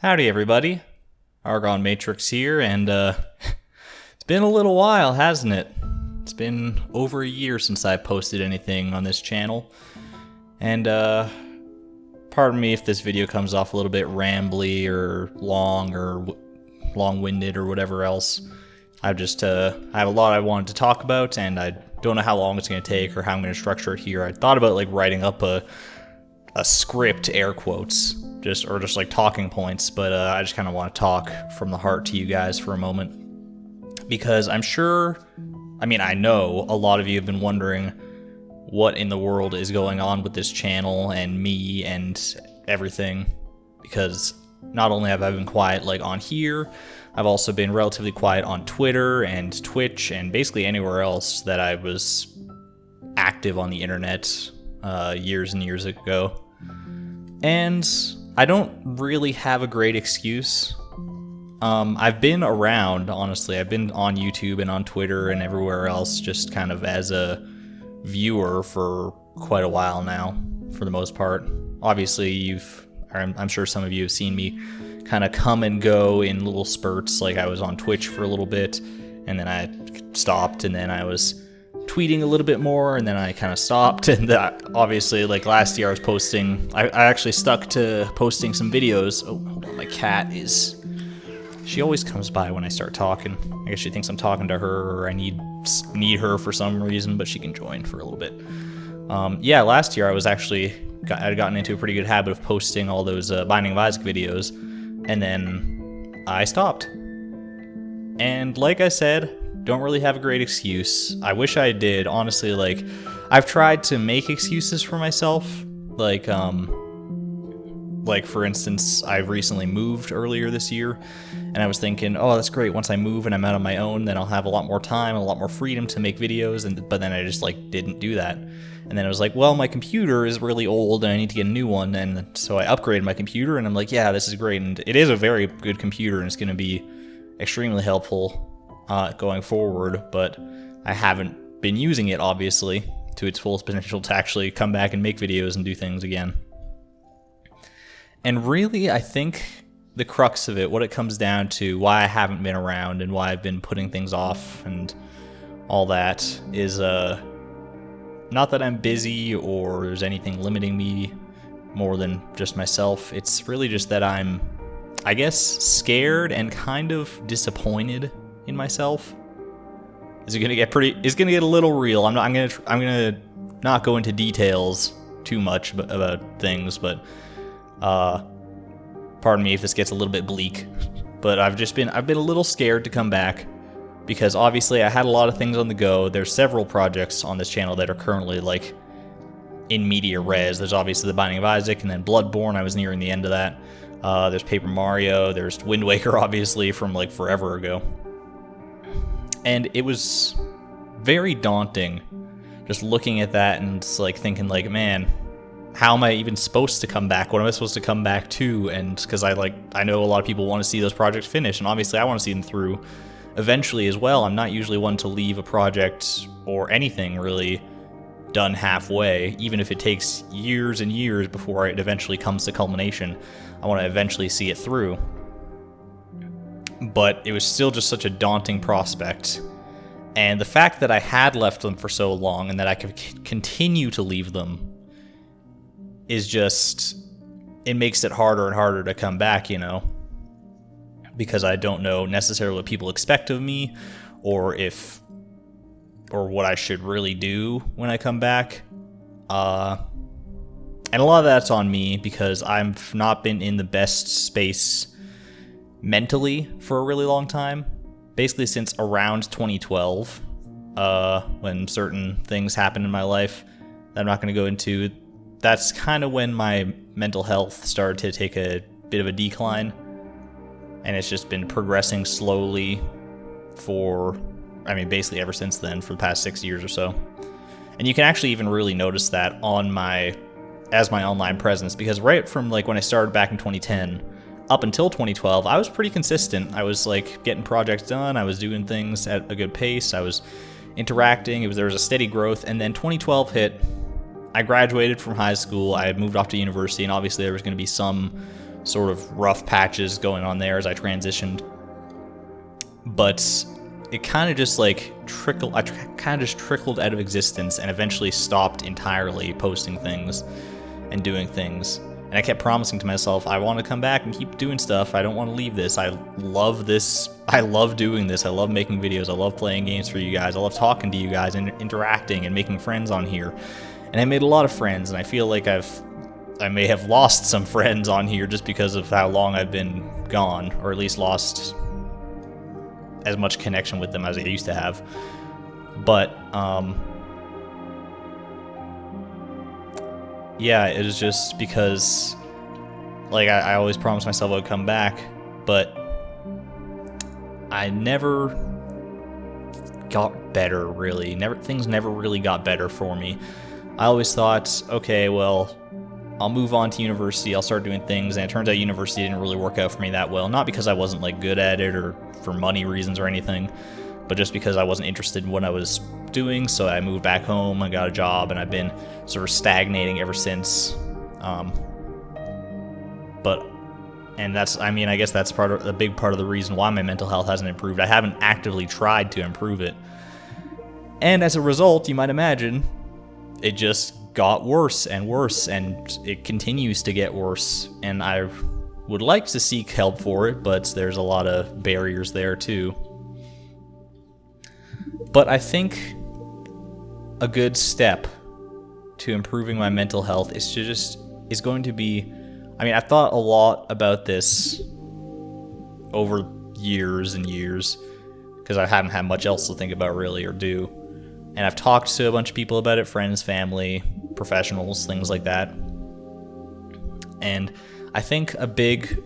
Howdy everybody, ArgonMatrix here, and it's been a little while, hasn't it? It's been over a year since I posted anything on this channel, and pardon me if this video comes off a little bit rambly or long-winded or whatever else. I have a lot I wanted to talk about, and I don't know how long it's going to take or how I'm going to structure it here. I thought about like writing up a script, air quotes, just like talking points, but I just kind of want to talk from the heart to you guys for a moment, because I know a lot of you have been wondering what in the world is going on with this channel and me and everything, because not only have I been quiet like on here, I've also been relatively quiet on Twitter and Twitch and basically anywhere else that I was active on the internet years and years ago. And I don't really have a great excuse. I've been around, honestly. I've been on YouTube and on Twitter and everywhere else just kind of as a viewer for quite a while now, for the most part. Obviously, I'm sure some of you have seen me kind of come and go in little spurts. Like I was on Twitch for a little bit, and then I stopped, and then I was tweeting a little bit more, and then I kind of stopped. And obviously, like last year I was posting, I actually stuck to posting some videos. Oh, hold on, my cat she always comes by when I start talking. I guess she thinks I'm talking to her, or I need her for some reason, but she can join for a little bit. Yeah, last year I'd gotten into a pretty good habit of posting all those Binding of Isaac videos, and then I stopped. And like I said, don't really have a great excuse. I wish I did, honestly. Like, I've tried to make excuses for myself. Like for instance, I recently moved earlier this year, and I was thinking, oh, that's great. Once I move and I'm out on my own, then I'll have a lot more time, a lot more freedom to make videos. But then I just didn't do that. And then I was like, well, my computer is really old and I need to get a new one. And so I upgraded my computer, and I'm like, yeah, this is great. And it is a very good computer, and it's going to be extremely helpful going forward, but I haven't been using it, obviously, to its fullest potential to actually come back and make videos and do things again. And really, I think the crux of it, what it comes down to, why I haven't been around and why I've been putting things off and all that, is not that I'm busy or there's anything limiting me more than just myself. It's really just that I'm, I guess, scared and kind of disappointed in myself. It's gonna get a little real. I'm gonna not go into details too much about things, but pardon me if this gets a little bit bleak. But I've been a little scared to come back, because obviously I had a lot of things on the go. There's several projects on this channel that are currently like in media res. There's obviously the Binding of Isaac, and then Bloodborne. I was nearing the end of that. There's Paper Mario. There's Wind Waker, obviously, from like forever ago. And it was very daunting just looking at that and like thinking like, man, how am I even supposed to come back? What am I supposed to come back to? And because I know a lot of people want to see those projects finish, and obviously I want to see them through eventually as well. I'm not usually one to leave a project or anything really done halfway, even if it takes years and years before it eventually comes to culmination. I want to eventually see it through. But it was still just such a daunting prospect. And the fact that I had left them for so long and that I could continue to leave them is just, it makes it harder and harder to come back, you know? Because I don't know necessarily what people expect of me, or what I should really do when I come back. And a lot of that's on me, because I've not been in the best space mentally for a really long time. Basically since around 2012, when certain things happened in my life that I'm not going to go into. That's kind of when my mental health started to take a bit of a decline. And it's just been progressing slowly basically ever since then, for the past 6 years or so. And you can actually even really notice that as my online presence, because right from like when I started back in 2010 up until 2012, I was pretty consistent. I was like getting projects done, I was doing things at a good pace, I was interacting, there was a steady growth. And then 2012 hit, I graduated from high school, I had moved off to university, and obviously there was going to be some sort of rough patches going on there as I transitioned. But it kind of just like trickled out of existence and eventually stopped entirely posting things and doing things. And I kept promising to myself, I want to come back and keep doing stuff. I don't want to leave this. I love this. I love doing this. I love making videos. I love playing games for you guys. I love talking to you guys and interacting and making friends on here. And I made a lot of friends, and I feel like I may have lost some friends on here just because of how long I've been gone, or at least lost as much connection with them as I used to have. But, yeah, it was just because, like, I always promised myself I would come back, but I never got better, really. Things never really got better for me. I always thought, okay, well, I'll move on to university, I'll start doing things, and it turns out university didn't really work out for me that well. Not because I wasn't, like, good at it or for money reasons or anything, but just because I wasn't interested in what I was doing, so I moved back home, I got a job, and I've been sort of stagnating ever since. And that's, I mean, I guess that's a big part of the reason why my mental health hasn't improved. I haven't actively tried to improve it. And as a result, you might imagine, it just got worse and worse, and it continues to get worse. And I would like to seek help for it, but there's a lot of barriers there too. But I think a good step to improving my mental health is going to be, I mean, I've thought a lot about this over years and years, because I haven't had much else to think about really or do. And I've talked to a bunch of people about it, friends, family, professionals, things like that. And I think a big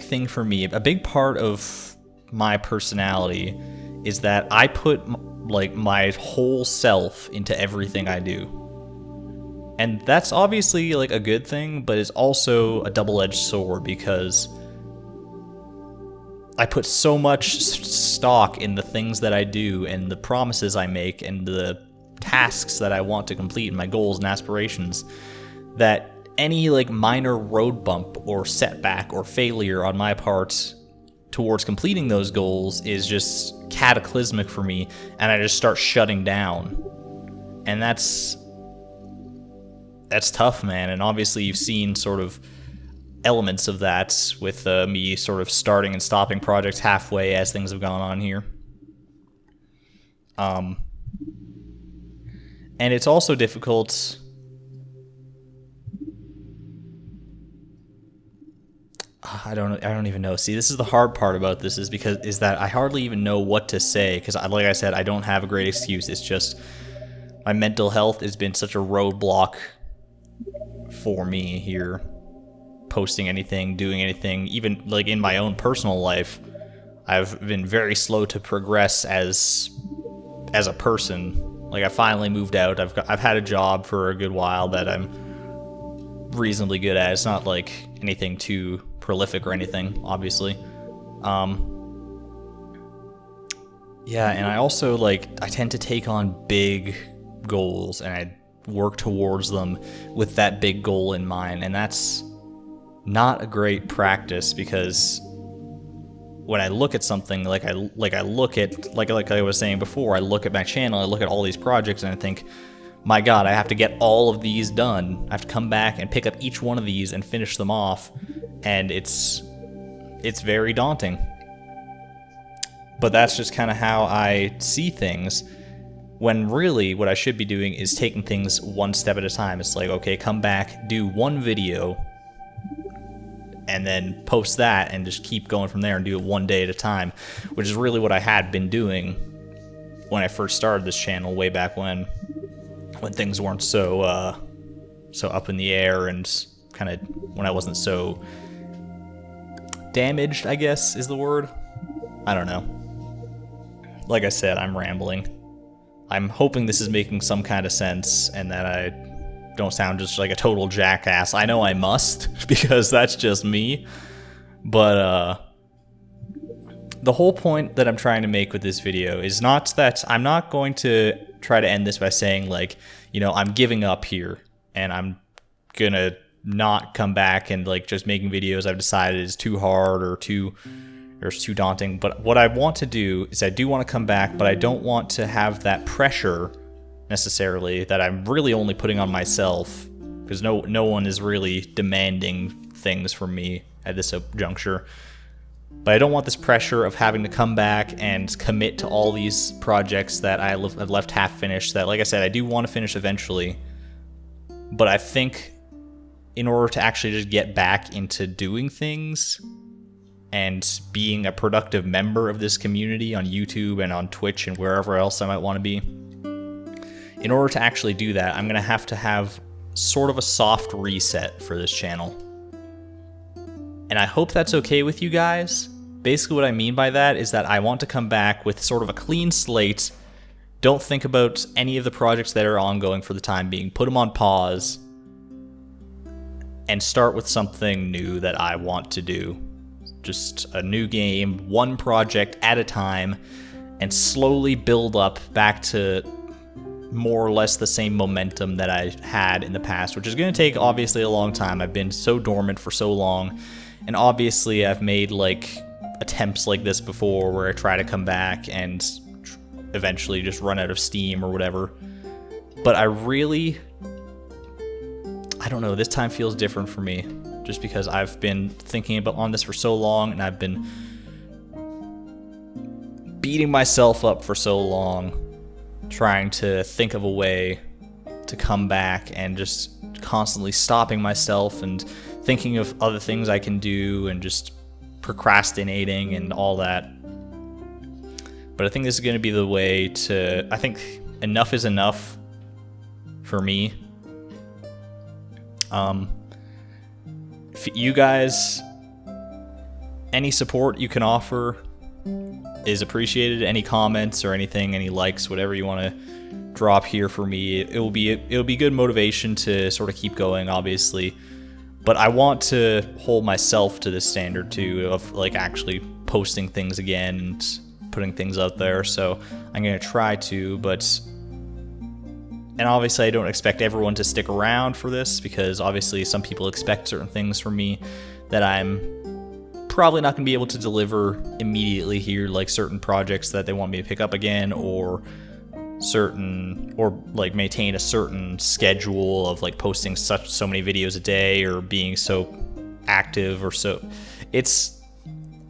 thing for me, a big part of my personality is that I put like my whole self into everything I do. And that's obviously like a good thing, but it's also a double-edged sword, because I put so much stock in the things that I do and the promises I make and the tasks that I want to complete and my goals and aspirations, that any like minor road bump or setback or failure on my part towards completing those goals is just cataclysmic for me, and I just start shutting down. And that's tough, man. And obviously you've seen sort of elements of that with me sort of starting and stopping projects halfway as things have gone on here. And it's also difficult. I don't even know. See, this is the hard part about this, is that I hardly even know what to say, because like I said, I don't have a great excuse. It's just my mental health has been such a roadblock for me here. Posting anything, doing anything, even like in my own personal life, I've been very slow to progress as a person. Like, I finally moved out. I've had a job for a good while that I'm reasonably good at. It's not like anything too prolific or anything, obviously. Yeah, and I also I tend to take on big goals, and I work towards them with that big goal in mind, and that's not a great practice, because when I look at something, like I was saying before, I look at my channel, I look at all these projects, and I think, my God, I have to get all of these done. I have to come back and pick up each one of these and finish them off, and it's very daunting. But that's just kind of how I see things, when really what I should be doing is taking things one step at a time. It's like, okay, come back, do one video, and then post that, and just keep going from there and do it one day at a time, which is really what I had been doing when I first started this channel way back when things weren't so up in the air, and kind of when I wasn't so damaged, I guess is the word. I don't know. Like I said, I'm rambling. I'm hoping this is making some kind of sense, and that I don't sound just like a total jackass. I know I must, because that's just me. But the whole point that I'm trying to make with this video is not that I'm not going to try to end this by saying, like, you know, I'm giving up here and I'm gonna not come back and like just making videos I've decided is too hard or it's too daunting. But what I want to do is I do want to come back, but I don't want to have that pressure necessarily that I'm really only putting on myself, because no one is really demanding things from me at this juncture. But I don't want this pressure of having to come back and commit to all these projects that I've left half finished, that, like I said, I do want to finish eventually. But I think in order to actually just get back into doing things and being a productive member of this community on YouTube and on Twitch and wherever else I might want to be, in order to actually do that, I'm going to have sort of a soft reset for this channel. And I hope that's okay with you guys. Basically what I mean by that is that I want to come back with sort of a clean slate. Don't think about any of the projects that are ongoing for the time being. Put them on pause and start with something new that I want to do. Just a new game, one project at a time, and slowly build up back to more or less the same momentum that I had in the past, which is going to take obviously a long time. I've been so dormant for so long, and obviously I've made like attempts like this before where I try to come back and eventually just run out of steam or whatever. But I don't know, this time feels different for me, just because I've been thinking on this for so long, and I've been beating myself up for so long, trying to think of a way to come back, and just constantly stopping myself and thinking of other things I can do and just procrastinating and all that. But I think this is going to be the way to, I think enough is enough for me. If you guys, any support you can offer is appreciated. Any comments or anything, any likes, whatever you want to drop here for me, it'll be good motivation to sort of keep going, obviously. But I want to hold myself to this standard too, of like actually posting things again and putting things out there. So I'm going to try to, and obviously I don't expect everyone to stick around for this, because obviously some people expect certain things from me that I'm probably not going to be able to deliver immediately here, like certain projects that they want me to pick up again, or like maintain a certain schedule of like posting so many videos a day or being so active or so.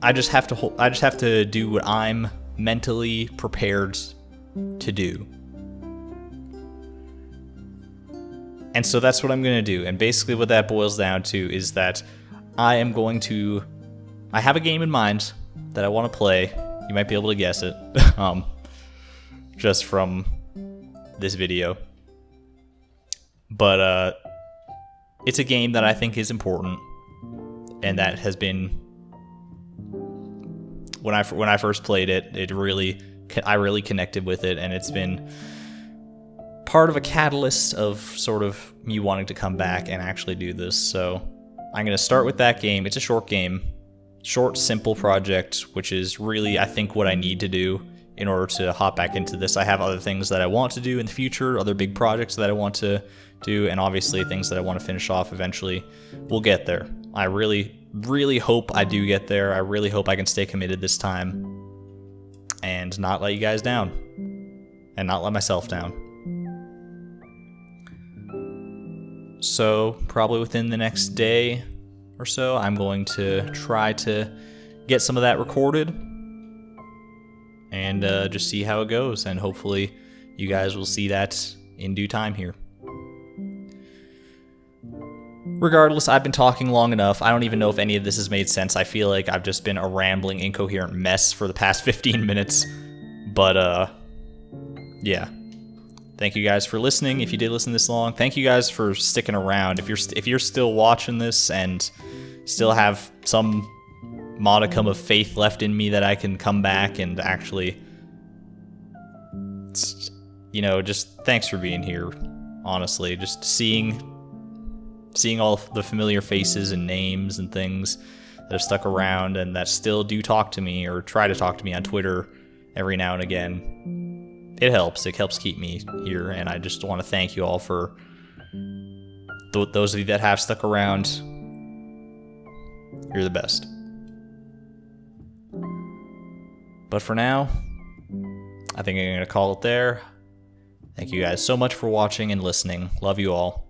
I just have to do what I'm mentally prepared to do. And so that's what I'm going to do. And basically what that boils down to is that I have a game in mind that I want to play. You might be able to guess it just from this video. But it's a game that I think is important, and that has been, when I first played it, I really connected with it, and it's been part of a catalyst of sort of me wanting to come back and actually do this. So I'm going to start with that game. It's a short game, short, simple project, which is really, I think, what I need to do in order to hop back into this. I have other things that I want to do in the future, other big projects that I want to do, and obviously things that I want to finish off eventually. We'll get there. I really, really hope I do get there. I really hope I can stay committed this time and not let you guys down and not let myself down. So probably within the next day or so, I'm going to try to get some of that recorded and just see how it goes. And hopefully you guys will see that in due time here. Regardless, I've been talking long enough. I don't even know if any of this has made sense. I feel like I've just been a rambling, incoherent mess for the past 15 minutes. But yeah. Thank you guys for listening. If you did listen this long, thank you guys for sticking around. If you're still watching this and still have some modicum of faith left in me that I can come back and actually, just thanks for being here. Honestly, just seeing all the familiar faces and names and things that have stuck around and that still do talk to me or try to talk to me on Twitter every now and again. It helps. It helps keep me here, and I just want to thank you all for those of you that have stuck around, you're the best. But for now, I think I'm going to call it there. Thank you guys so much for watching and listening. Love you all.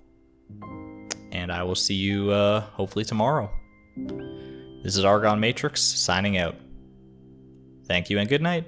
And I will see you hopefully tomorrow. This is ArgonMatrix signing out. Thank you and good night.